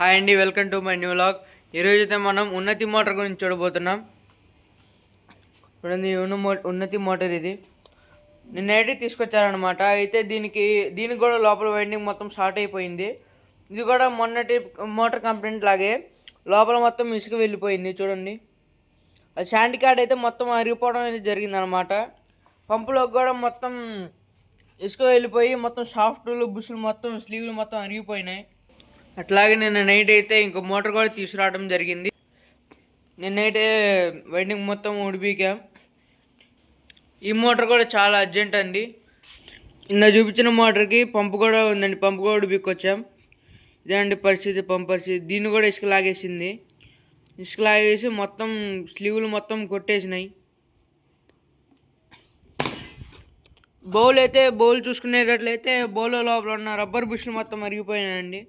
Hi అండి, welcome to my new vlog. ఈరోజు అయితే మనం ఉన్నతి మోటార్ గురించి చూడబోతున్నాం. చూడండి, ఉన్నతి మోటార్ ఇది నిన్నైతే తీసుకొచ్చారనమాట. అయితే దీనికి కూడా లోపల వైండింగ్ మొత్తం షార్ట్ అయిపోయింది. ఇది కూడా మొన్నటి మోటార్ కంప్లైంట్ లాగే లోపల మొత్తం ఇసుక వెళ్ళిపోయింది. చూడండి, అది శాండ్ కార్డ్ అయితే మొత్తం అరిగిపోవడం అనేది జరిగిందనమాట. పంపులోకి కూడా మొత్తం ఇసుక వెళ్ళిపోయి మొత్తం షాఫ్ట్లు బుష్లు మొత్తం స్లీవ్లు మొత్తం అరిగిపోయినాయి. అట్లాగే నిన్న నైట్ అయితే ఇంకో మోటార్ కూడా తీసుకురావడం జరిగింది. నిన్నైతే వైండింగ్ మొత్తం ఉడిపికాం. ఈ మోటార్ కూడా చాలా అర్జెంట్ అండి. నిన్న చూపించిన మోటార్కి పంపు కూడా ఉందండి, పంపు కూడా ఉడిపికొచ్చాం. ఇదేంటి పరిస్థితి, పంపు పరిస్థితి. దీన్ని కూడా ఇసుక లాగేసింది. ఇసుక లాగేసి మొత్తం స్లీవ్లు మొత్తం కొట్టేసినాయి. బౌల్ చూసుకునేటట్లయితే బౌల్ లోపల ఉన్న రబ్బర్ బుష్లు మొత్తం అరిగిపోయినాయండి.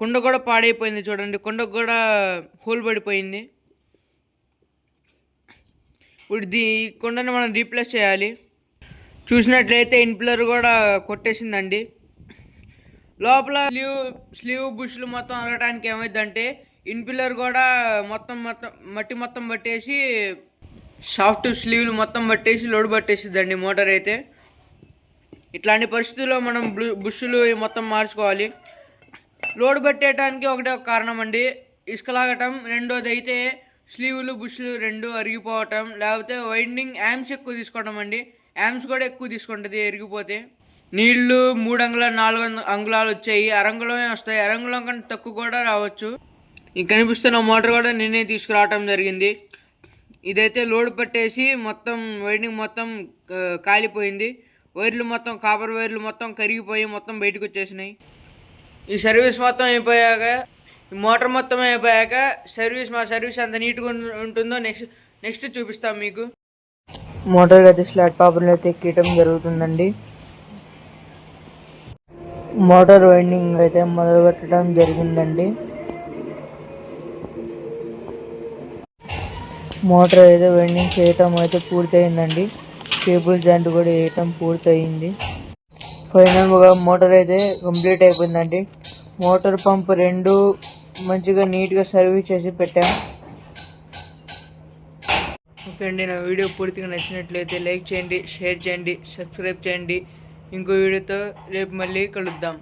కుండ కూడా పాడైపోయింది. చూడండి, కుండకు కూడా హోల్ పడిపోయింది. ఇప్పుడు ఈ కుండని మనం రీప్లేస్ చేయాలి. చూసినట్లయితే ఇన్పిల్లర్ కూడా కొట్టేసిందండి. లోపల స్లీవ్ బుష్లు మొత్తం అరగటానికి ఏమైందంటే ఇన్పిల్లర్ కూడా మొత్తం మట్టి మొత్తం పట్టేసి సాఫ్ట్ స్లీవ్లు మొత్తం పట్టేసి లోడ్ పట్టేసిద్దండి మోటార్ అయితే. ఇట్లాంటి పరిస్థితుల్లో మనం బుష్లు మొత్తం మార్చుకోవాలి. లోడ్ పెట్టేయడానికి ఒకటే ఒక కారణం అండి, ఇసుక లాగటం. రెండోది అయితే స్లీవ్లు బుష్లు రెండు అరిగిపోవటం, లేకపోతే వైండింగ్ యామ్స్ ఎక్కువ తీసుకోవటం అండి. యామ్స్ కూడా ఎక్కువ తీసుకుంటుంది ఎరిగిపోతే. నీళ్లు 3 అంగుళాలు 4 అంగుళాలు వచ్చాయి, అరంగుళమే వస్తాయి. అరంగుళం కంటే తక్కువ కూడా రావచ్చు. ఈ కనిపిస్తున్న మోటార్ కూడా నేనే తీసుకురావటం జరిగింది. ఇదైతే లోడ్ పట్టేసి మొత్తం వైండింగ్ మొత్తం కాలిపోయింది. వైర్లు మొత్తం కాపర్ వైర్లు మొత్తం కరిగిపోయి మొత్తం బయటకు వచ్చేసినాయి. ఈ సర్వీస్ మొత్తం అయిపోయాక, ఈ మోటార్ మొత్తం అయిపోయాక మా సర్వీస్ అంత నీట్గా ఉంటుందో నెక్స్ట్ చూపిస్తాం మీకు. మోటార్ అయితే స్లాట్ పాపర్లు అయితే ఎక్కడం జరుగుతుందండి. మోటార్ వైండింగ్ అయితే మొదలు పెట్టడం జరిగిందండి. మోటార్ అయితే వైండింగ్ చేయటం అయితే పూర్తయిందండి. కేబుల్ జాయింట్ కూడా వేయటం పూర్తయింది. ఫైనల్గా మోటార్ అయితే కంప్లీట్ అయిపోయిందండి. మోటార్ పంప్ రెండు మంచిగా నీట్గా సర్వీస్ చేసి పెట్టాం. ఓకే అండి, నా వీడియో పూర్తిగా నచ్చినట్లయితే లైక్ చేయండి, షేర్ చేయండి, సబ్స్క్రైబ్ చేయండి. ఇంకో వీడియోతో రేపు మళ్ళీ కలుద్దాం.